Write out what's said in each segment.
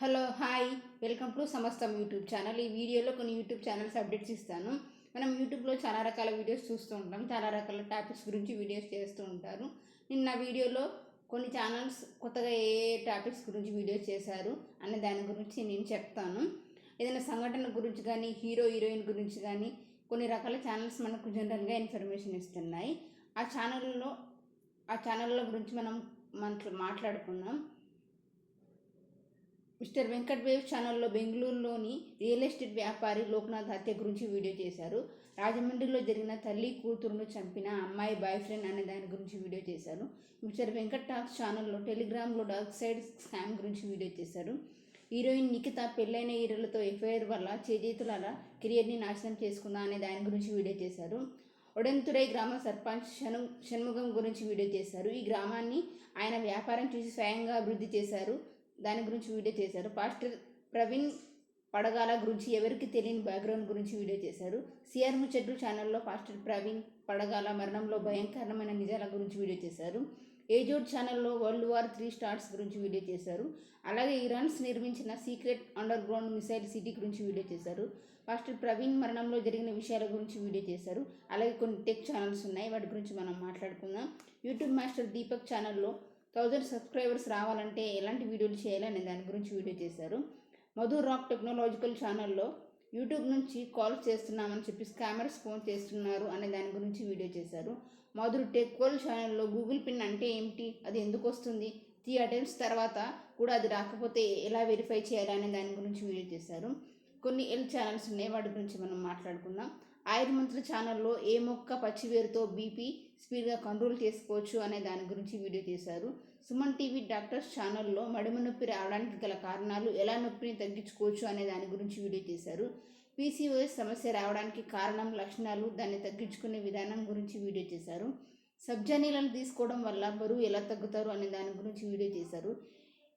Hello hi welcome to సమస్తం YouTube channel. ఈ వీడియోలో కొన్ని యూట్యూబ్ ఛానల్స్ అప్డేట్స్ ఇస్తాను. మనం యూట్యూబ్లో చాలా రకాల వీడియోస్ చూస్తూ ఉంటాం, చాలా రకాల టాపిక్స్ గురించి వీడియోస్ చేస్తూ ఉంటారు. నిన్న వీడియోలో కొన్ని ఛానల్స్ కొత్తగా ఏ టాపిక్స్ గురించి వీడియోస్ చేశారు అనే దాని గురించి నేను చెప్తాను. ఏదైనా సంఘటన గురించి కానీ హీరోయిన్ గురించి కానీ కొన్ని రకాల ఛానల్స్ మనకు జనరల్గా ఇన్ఫర్మేషన్ ఇస్తున్నాయి. ఆ ఛానళ్ళ గురించి మనం మాట్లాడుకుందాం. మిస్టర్ వెంకట్ వేవ్ ఛానల్లో బెంగళూరులోని రియల్ ఎస్టేట్ వ్యాపారి లోక్నాథ్ హత్య గురించి వీడియో చేశారు. రాజమండ్రిలో జరిగిన తల్లి కూతురును చంపిన అమ్మాయి బాయ్ ఫ్రెండ్ అనే దాని గురించి వీడియో చేశారు. మిస్టర్ వెంకట్ టాక్స్ ఛానల్లో టెలిగ్రామ్లో డార్క్ సైడ్ స్కామ్ గురించి వీడియో చేశారు. హీరోయిన్ నిఖిత పెళ్ళైన హీరోలతో ఎఫ్ఐఆర్ వల్ల చేజేతుల కెరియర్ని నాశనం చేసుకుందా అనే దాని గురించి వీడియో చేశారు. ఒడెంతురై గ్రామ సర్పంచ్ షణ్ముగం గురించి వీడియో చేశారు. ఈ గ్రామాన్ని ఆయన వ్యాపారం చూసి స్వయంగా అభివృద్ధి చేశారు, దాని గురించి వీడియో చేశారు. పాస్టర్ ప్రవీణ్ పడగాల గురించి ఎవరికి తెలియని బ్యాక్గ్రౌండ్ గురించి వీడియో చేశారు. సిఆర్ ముచ్చట్లు ఛానల్లో పాస్టర్ ప్రవీణ్ పడగాల మరణంలో భయంకరమైన నిజాల గురించి వీడియో చేశారు. ఏజోడ్ ఛానల్లో వరల్డ్ వార్ 3 స్టార్స్ గురించి వీడియో చేశారు. అలాగే ఇరాన్స్ నిర్మించిన secret under ground missile city గురించి వీడియో చేశారు. పాస్టర్ ప్రవీణ్ మరణంలో జరిగిన విషయాల గురించి వీడియో చేశారు. అలాగే కొన్ని టెక్ ఛానల్స్ ఉన్నాయి, వాటి గురించి మనం మాట్లాడుకుందాం. యూట్యూబ్ మాస్టర్ దీపక్ ఛానల్లో 1000 సబ్స్క్రైబర్స్ రావాలంటే ఎలాంటి వీడియోలు చేయాలనే దాని గురించి వీడియో చేశారు. మధు రాక్ టెక్నాలజికల్ ఛానల్లో యూట్యూబ్ నుంచి కాల్స్ చేస్తున్నామని చెప్పి స్కామర్స్ ఫోన్ చేస్తున్నారు అనే దాని గురించి వీడియో చేశారు. మధుర్ టెక్ వరల్డ్ ఛానల్లో గూగుల్ పిన్ అంటే ఏమిటి, అది ఎందుకు వస్తుంది, 3 అటెంప్ట్స్ తర్వాత కూడా అది రాకపోతే ఎలా వెరిఫై చేయాలనే దాని గురించి వీడియో చేశారు. కొన్ని ఛానల్స్ ఉన్నాయి, వాటి గురించి మనం మాట్లాడుకుందాం. ఆయుర్మంత్రి ఛానల్లో ఏ మొక్క పచ్చివేరుతో బీపీ స్పీడ్గా కంట్రోల్ చేసుకోవచ్చు అనే దాని గురించి వీడియో చేశారు. సుమన్ టీవీ డాక్టర్స్ ఛానల్లో మడిమ నొప్పి రావడానికి గల కారణాలు, ఎలా నొప్పిని తగ్గించుకోవచ్చు అనే దాని గురించి వీడియో చేశారు. పీసీఓఎస్ సమస్య రావడానికి కారణం, లక్షణాలు, దాన్ని తగ్గించుకునే విధానం గురించి వీడియో చేశారు. సబ్జా నీళ్ళను తీసుకోవడం వల్ల బరువు ఎలా తగ్గుతారు అనే దాని గురించి వీడియో చేశారు.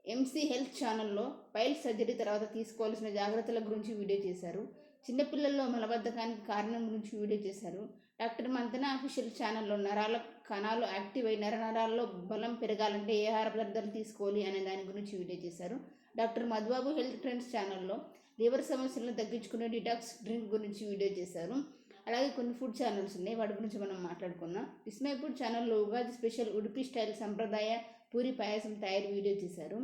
ఎంసీ హెల్త్ ఛానల్లో పైల్ సర్జరీ తర్వాత తీసుకోవాల్సిన జాగ్రత్తల గురించి వీడియో చేశారు. చిన్నపిల్లల్లో మలబద్ధకానికి కారణం గురించి వీడియో చేశారు. డాక్టర్ మంతన అఫీషియల్ ఛానల్లో నరాల కణాలు యాక్టివ్ అయి నరాల్లో బలం పెరగాలంటే ఏ ఆహార పదార్థాలు తీసుకోవాలి అనే దాని గురించి వీడియో చేశారు. డాక్టర్ మధుబాబు హెల్త్ ట్రెండ్స్ ఛానల్లో లివర్ సమస్యలను తగ్గించుకునే డిటాక్స్ డ్రింక్ గురించి వీడియో చేశారు. అలాగే కొన్ని ఫుడ్ ఛానల్స్ ఉన్నాయి, వాటి గురించి మనం మాట్లాడుకుందాం. విస్మయ్ ఫుడ్ ఛానల్లో ఉగాది స్పెషల్ ఉడిపి స్టైల్ సంప్రదాయ పూరి పాయసం తయారీ వీడియో చేశారు.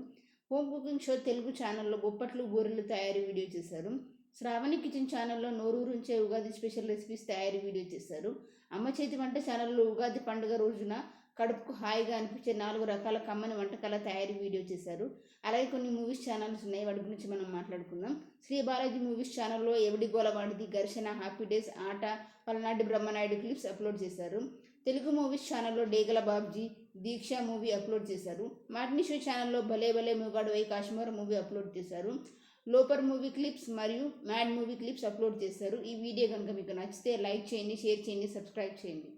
హోమ్ కుకింగ్ షో తెలుగు ఛానల్లో బొప్పట్లు బూరెలు తయారీ వీడియో చేశారు. శ్రావణి కిచెన్ ఛానల్లో నోరూరుంచే ఉగాది స్పెషల్ రెసిపీస్ తయారీ వీడియో చేశారు. అమ్మ చేతి వంట ఛానల్లో ఉగాది పండుగ రోజున కడుపుకు హాయిగా అనిపించే 4 రకాల కమ్మని వంటకాల తయారీ వీడియో చేశారు. అలాగే కొన్ని మూవీస్ ఛానల్స్ ఉన్నాయి, వాటి గురించి మనం మాట్లాడుకుందాం. శ్రీ బాలాజీ మూవీస్ ఛానల్లో ఎవడి గోలవాడిది, ఘర్షణ, హ్యాపీ డేస్, ఆట, పల్నాడు బ్రహ్మనాయుడు క్లిప్స్ అప్లోడ్ చేశారు. తెలుగు మూవీస్ ఛానల్లో డేగల బాబ్జీ, దీక్ష మూవీ అప్లోడ్ చేశారు. మాటిని షో ఛానల్లో భలే భలే మూగాడు వై కాశ్మీర్ మూవీ అప్లోడ్ చేశారు. లోపర్ మూవీ క్లిప్స్ మరియు మ్యాడ్ మూవీ క్లిప్స్ అప్లోడ్ చేశారు. ఈ వీడియో కనుక మీకు నచ్చితే లైక్ చేయండి, షేర్ చేయండి, సబ్స్క్రైబ్ చేయండి.